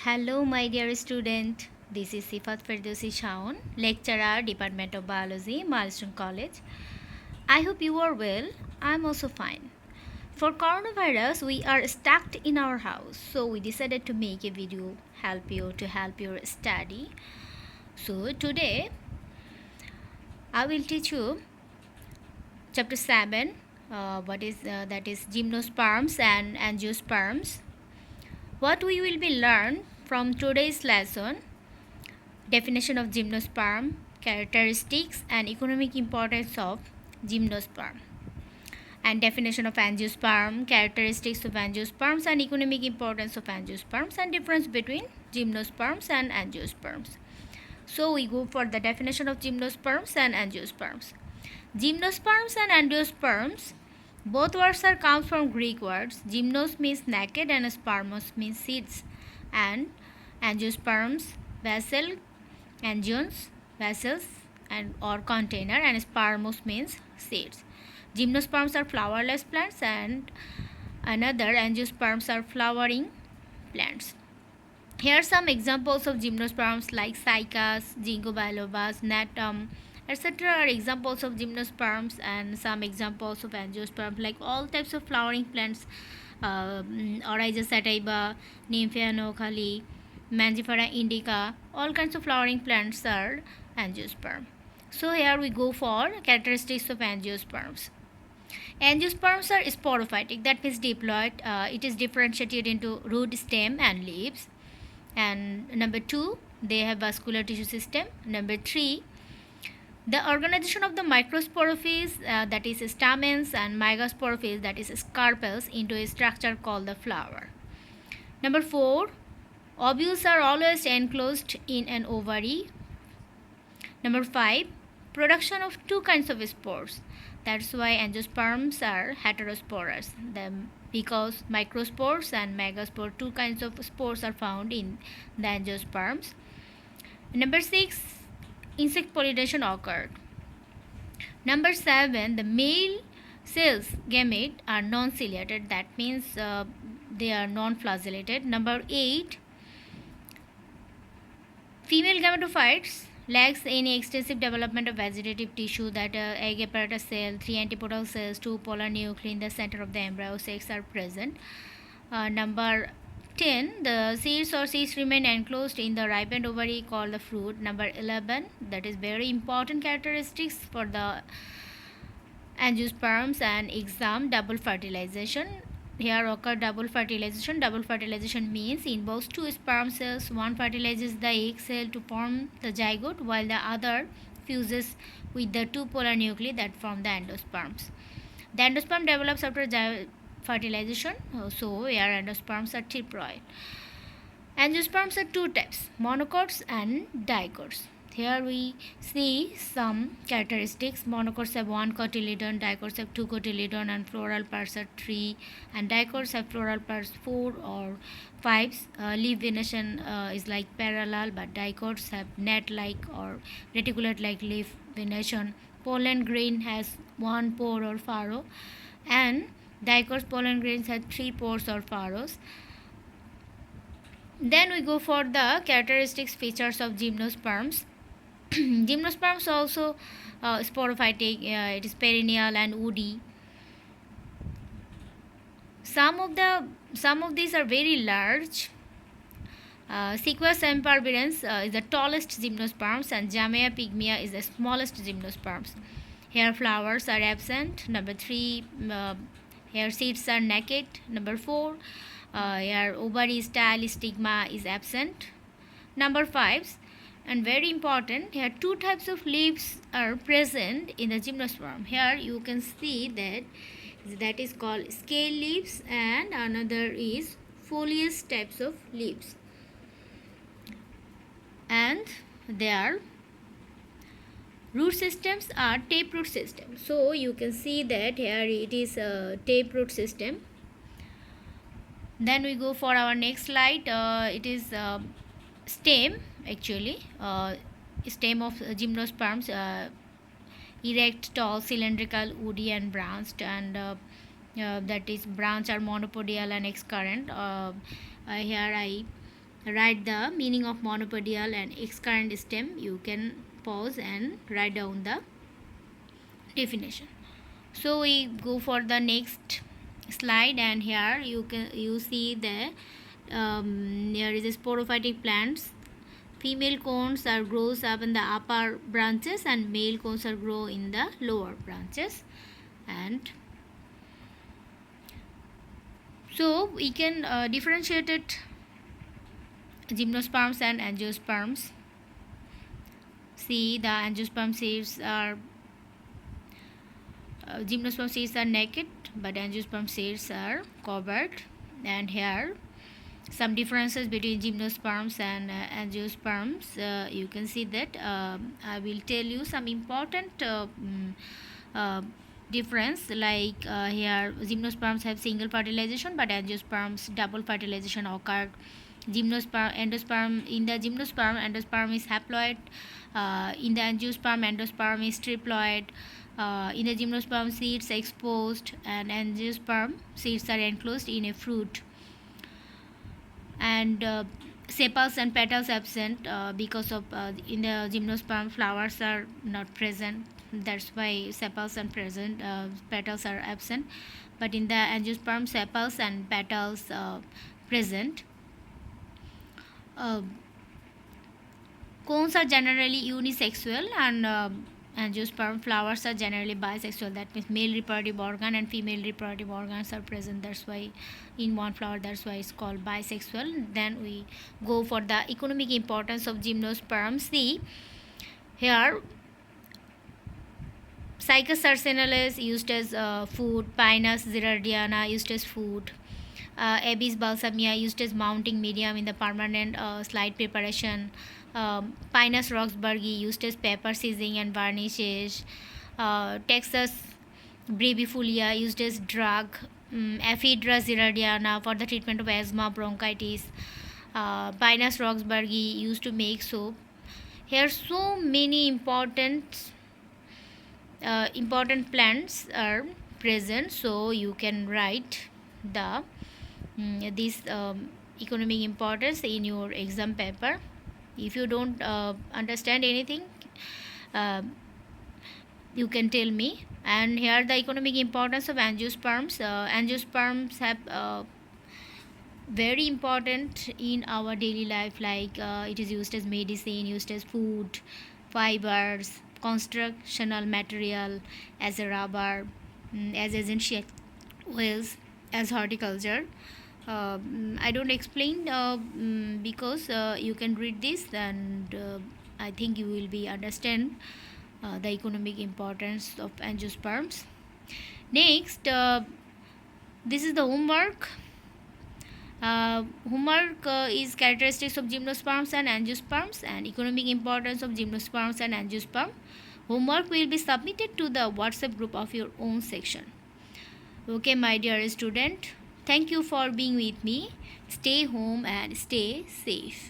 Hello, my dear student. This is Sifat Firdausi Shaun, lecturer, Department of Biology, Milestone College. I hope you are well. I'm also fine. For coronavirus, we are stuck in our house, so we decided to make a video help your study. So today, I will teach you chapter 7. What is that is gymnosperms and angiosperms. What we will be learn from today's lesson: definition of gymnosperm, characteristics and economic importance of gymnosperm, and definition of angiosperm, characteristics of angiosperms and economic importance of angiosperms, and difference between gymnosperms and angiosperms. So we go for the definition of gymnosperms and angiosperms. Gymnosperms and angiosperms, both words are comes from Greek words. Gymnos means naked and spermos means seeds, and angiosperms vessel, angions vessels and or container, and spermos means seeds. Gymnosperms are flowerless plants and another angiosperms are flowering plants. Here are some examples of gymnosperms like cycas, ginkgo bilobas, natum, etc. are examples of gymnosperms, and some examples of angiosperms like all types of flowering plants, Oryza sativa, Nymphea nogali, Mangifera indica, all kinds of flowering plants are angiosperm. So here we go for characteristics of angiosperms. Angiosperms are sporophytic, that means diploid. It is differentiated into root, stem, and leaves. And number 2, they have vascular tissue system. Number 3, the organization of the microsporophytes, that is stamens, and megasporophytes, that is scarpels, into a structure called the flower. Number 4, ovules are always enclosed in an ovary. Number 5, production of two kinds of spores. That's why angiosperms are heterosporous. Because microspores and megaspore, two kinds of spores are found in the angiosperms. Number 6, insect pollination occurred. Number 7, the male cells gamete are non-ciliated, that means they are non-flagellated. Number 8, female gametophytes lacks any extensive development of vegetative tissue, that egg apparatus cell, 3 antipodal cells, 2 polar nuclei in the center of the embryo sacs are present. Number 10, the seeds remain enclosed in the ripened ovary called the fruit. Number 11, that is very important characteristics for the angiosperms and exam, double fertilization. Here occur double fertilization. Double fertilization means involves two sperm cells. One fertilizes the egg cell to form the zygote, while the other fuses with the two polar nuclei that form the endosperms. The endosperm develops after fertilization, so here endosperms are triploid. Angiosperms are two types, monocots and dicots. Here we see some characteristics. Monocots have one cotyledon, dicots have two cotyledon, and floral parts are 3, and dicots have floral parts 4 or 5. Leaf venation is like parallel, but dicots have net-like or reticulate-like leaf venation. Pollen grain has one pore or furrow, and dicots pollen grains have 3 pores or furrows. Then we go for the characteristics features of gymnosperms. Gymnosperms also sporophytic. It is perennial and woody. Some of these are very large. Sequoia sempervirens is the tallest gymnosperms, and Jamea pygmea is the smallest gymnosperms. Here flowers are absent. Number 3, here seeds are naked. Number 4, here ovary style stigma is absent. Number 5, and very important, here two types of leaves are present in the gymnosperm. Here you can see that is called scale leaves, and another is foliage types of leaves, and their root systems are taproot system. So you can see that here it is a taproot system. Then we go for our next slide. It is stem, actually stem of gymnosperms, erect, tall, cylindrical, woody and branched, and that is branch are monopodial and excurrent. Here I write the meaning of monopodial and excurrent stem. You can pause and write down the definition. So we go for the next slide, and here you see the there is a sporophytic plants. Female cones are grows up in the upper branches and male cones are grow in the lower branches. And so we can differentiate it gymnosperms and angiosperms. See, the angiosperm seeds are gymnosperm seeds are naked, but angiosperm seeds are covered. And here some differences between gymnosperms and angiosperms. You can see that I will tell you some important uh, difference, like here gymnosperms have single fertilization but angiosperms double fertilization occurred. Gymnosperm endosperm In the gymnosperm, endosperm is haploid. In the angiosperm, endosperm is triploid. In the gymnosperm, seeds are exposed, and angiosperm seeds are enclosed in a fruit. And sepals and petals absent, because of in the gymnosperm flowers are not present. That's why sepals and present, petals are absent. But in the angiosperm, sepals and petals present. uh, Cones are generally unisexual, and angiosperm flowers are generally bisexual. That means male reproductive organ and female reproductive organs are present. That's why in one flower, that's why it's called bisexual. Then we go for the economic importance of gymnosperm. See here, Cycas sarcinalis used as food, Pinus zerardiana used as food, Abies balsamia used as mounting medium in the permanent slide preparation, Pinus roxburghi used as pepper seasoning and varnishes, Texas brevifolia used as drug, Ephedra zerardiana for the treatment of asthma, bronchitis, Pinus roxburghi used to make soap. Here so many important plants are present, so you can write the this economic importance in your exam paper. If you don't understand anything, uh, you can tell me. And here the economic importance of angiosperms. Angiosperms have very important in our daily life, like it is used as medicine, used as food, fibers, constructional material, as a rubber, as essential oils, as horticulture. I don't explain because you can read this, and I think you will be understand the economic importance of angiosperms. Next, this is the homework. Homework is characteristics of gymnosperms and angiosperms and economic importance of gymnosperms and angiosperm. Homework will be submitted to the WhatsApp group of your own section. Okay, my dear student, thank you for being with me. Stay home and stay safe.